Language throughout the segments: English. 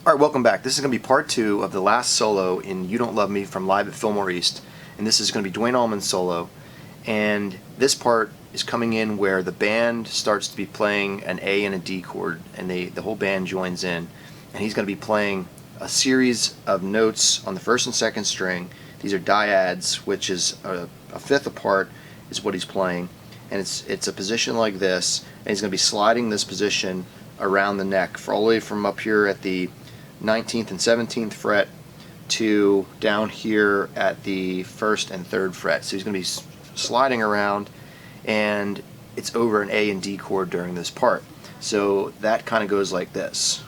Alright, welcome back. This is going to be part 2 of the last solo in You Don't Love Me from Live at Fillmore East. And this is going to be Duane Allman's solo. And this part is coming in where the band starts to be playing an A and a D chord, and the whole band joins in. And he's going to be playing a series of notes on the first and second string. These are dyads, which is a fifth apart is what he's playing. And it's a position like this, and he's going to be sliding this position around the neck for all the way from up here at the 19th and 17th fret to down here at the 1st and 3rd fret. So he's going to be sliding around, and it's over an A and D chord during this part. So that kind of goes like this.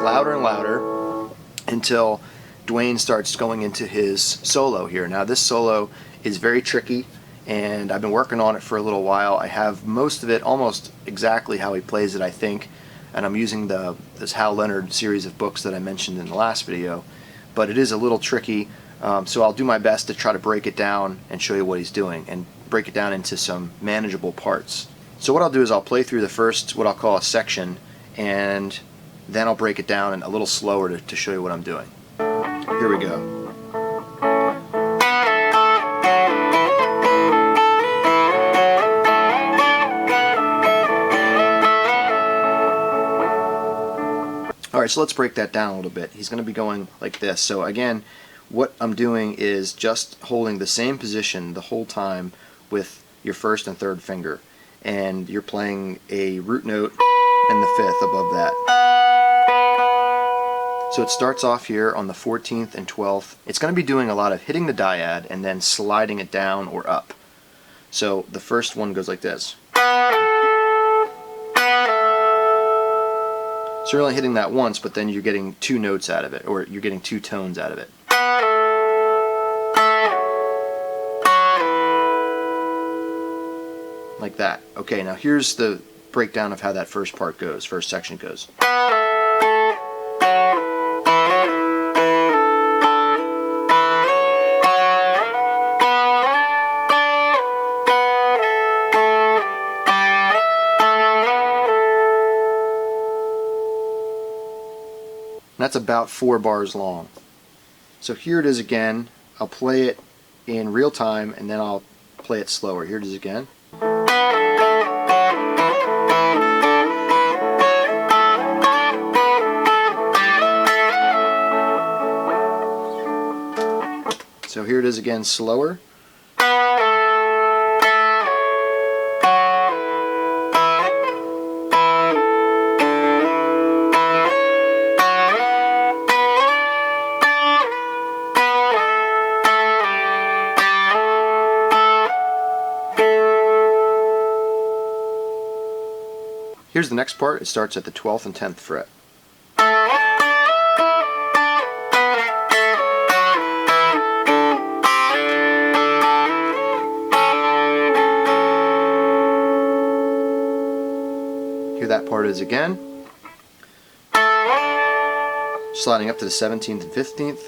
Louder and louder until Duane starts going into his solo here. Now this solo is very tricky, and I've been working on it for a little while. I have most of it almost exactly how he plays it, I think, and I'm using this Hal Leonard series of books that I mentioned in the last video, but it is a little tricky, so I'll do my best to try to break it down and show you what he's doing and break it down into some manageable parts. So what I'll do is I'll play through the first, what I'll call a section, and then I'll break it down and a little slower to show you what I'm doing. Here we go. Alright, so let's break that down a little bit. He's going to be going like this. So again, what I'm doing is just holding the same position the whole time with your first and third finger. And you're playing a root note and the fifth above that. So it starts off here on the 14th and 12th. It's going to be doing a lot of hitting the dyad and then sliding it down or up. So the first one goes like this. So you're only hitting that once, but then you're getting two notes out of it, or you're getting two tones out of it. Like that. Okay, now here's the breakdown of how that first part goes, first section goes. And that's about 4 bars long. So here it is again. I'll play it in real time and then I'll play it slower. Here it is again. So here it is again, slower. Here's the next part. It starts at the 12th and 10th fret. Here that part is again. Sliding up to the 17th and 15th.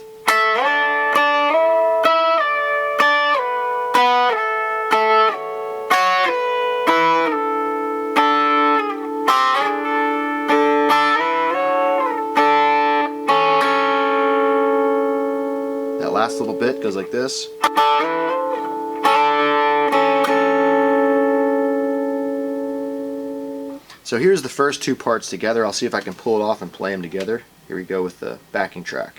That last little bit goes like this. So here's the first two parts together. I'll see if I can pull it off and play them together. Here we go with the backing track.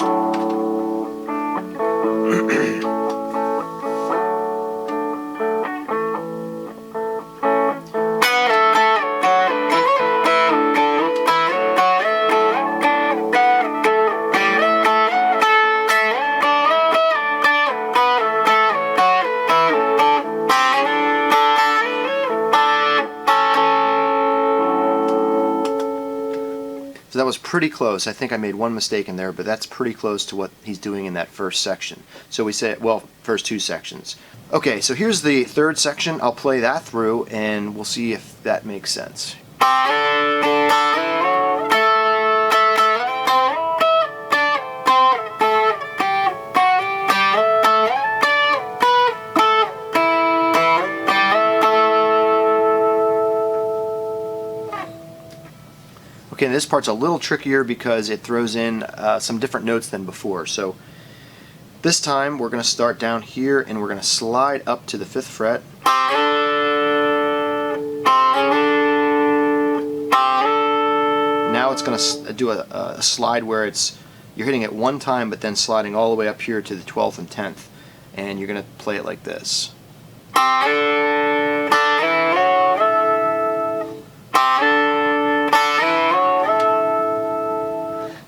So that was pretty close. I think I made one mistake in there, but that's pretty close to what he's doing in that first section. So we say, well, first two sections. Okay, so here's the third section. I'll play that through and we'll see if that makes sense. again, this part's a little trickier because it throws in some different notes than before. So this time we're going to start down here and we're going to slide up to the 5th fret. Now it's going to do a slide where you're hitting it one time but then sliding all the way up here to the 12th and 10th, and you're going to play it like this.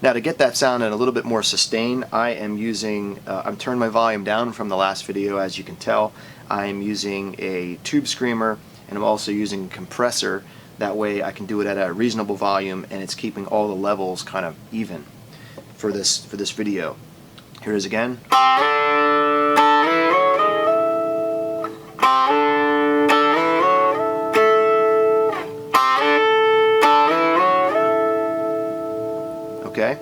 Now to get that sound and a little bit more sustain, I am using, I'm turning my volume down from the last video, as you can tell. I am using a tube screamer, and I'm also using a compressor. That way I can do it at a reasonable volume and it's keeping all the levels kind of even for this video. Here it is again. Okay.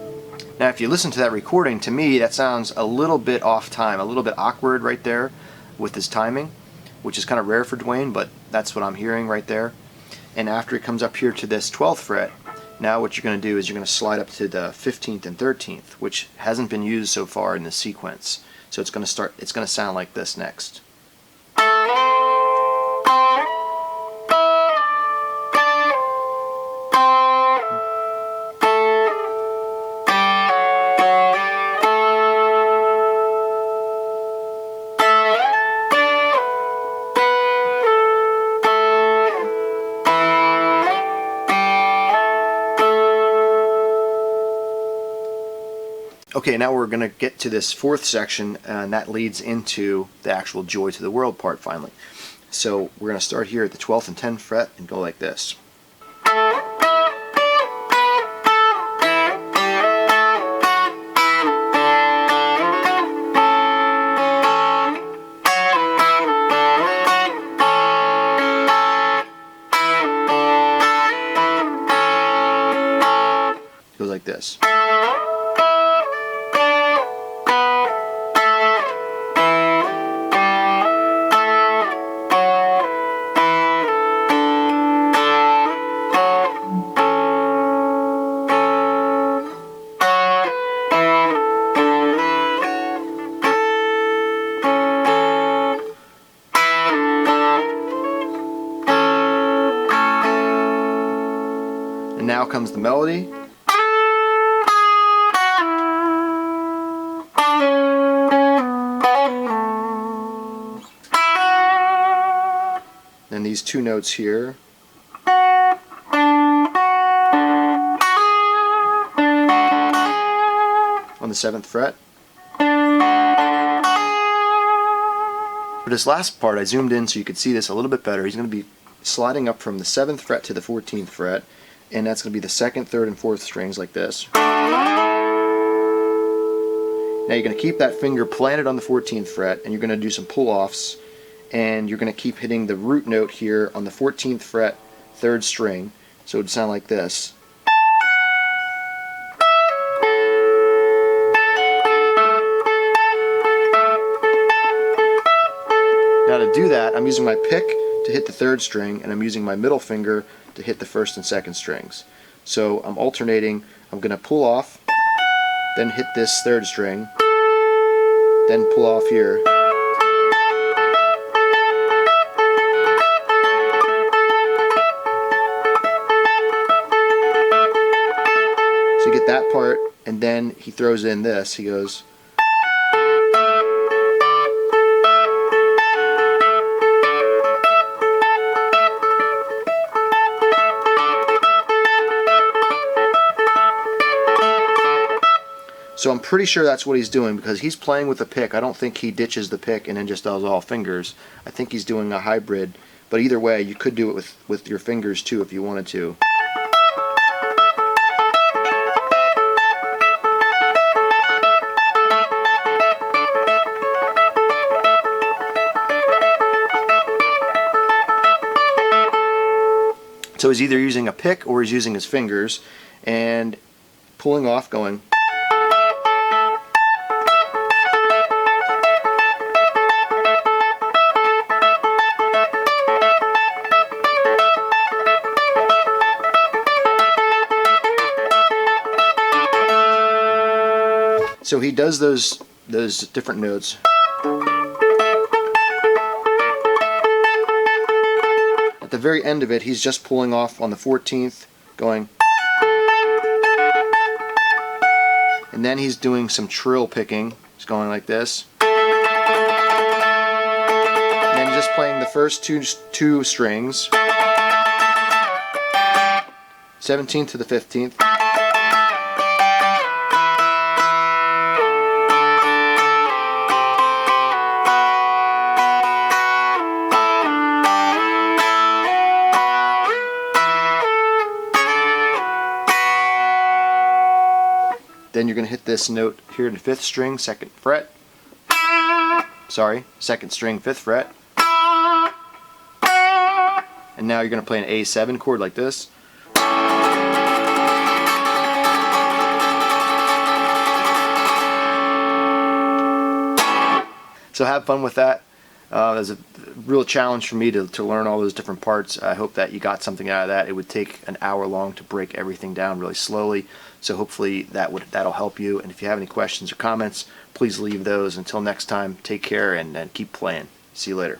Now if you listen to that recording, to me that sounds a little bit off time, a little bit awkward right there with his timing, which is kind of rare for Duane, but that's what I'm hearing right there. And after it comes up here to this 12th fret, now what you're going to do is you're going to slide up to the 15th and 13th, which hasn't been used so far in the sequence. So it's going to sound like this next. Okay, now we're going to get to this 4th section, and that leads into the actual Joy to the World part finally. So we're going to start here at the 12th and 10th fret and go like this. It goes like this. And now comes the melody. Then these two notes here. On the 7th fret. For this last part, I zoomed in so you could see this a little bit better. He's going to be sliding up from the 7th fret to the 14th fret, and that's going to be the 2nd, 3rd, and 4th strings like this. Now you're going to keep that finger planted on the 14th fret, and you're going to do some pull-offs, and you're going to keep hitting the root note here on the 14th fret, 3rd string, so it would sound like this. Now to do that, I'm using my pick to hit the 3rd string, and I'm using my middle finger to hit the 1st and 2nd strings. So I'm alternating. I'm going to pull off, then hit this 3rd string, then pull off here. So you get that part, and then he throws in this. He goes. So I'm pretty sure that's what he's doing, because he's playing with the pick. I don't think he ditches the pick and then just does all fingers. I think he's doing a hybrid. But either way, you could do it with your fingers too if you wanted to. So he's either using a pick or he's using his fingers and pulling off, going. So he does those different notes. At the very end of it, he's just pulling off on the 14th, going, and then he's doing some trill picking. He's going like this, and then just playing the first two strings, 17th to the 15th. Then you're going to hit this note here in the 5th string, 2nd fret. Sorry, 2nd string, 5th fret. And now you're going to play an A7 chord like this. So have fun with that. It was a real challenge for me to learn all those different parts. I hope that you got something out of that. It would take an hour long to break everything down really slowly. So hopefully that'll help you. And if you have any questions or comments, please leave those. Until next time, take care and keep playing. See you later.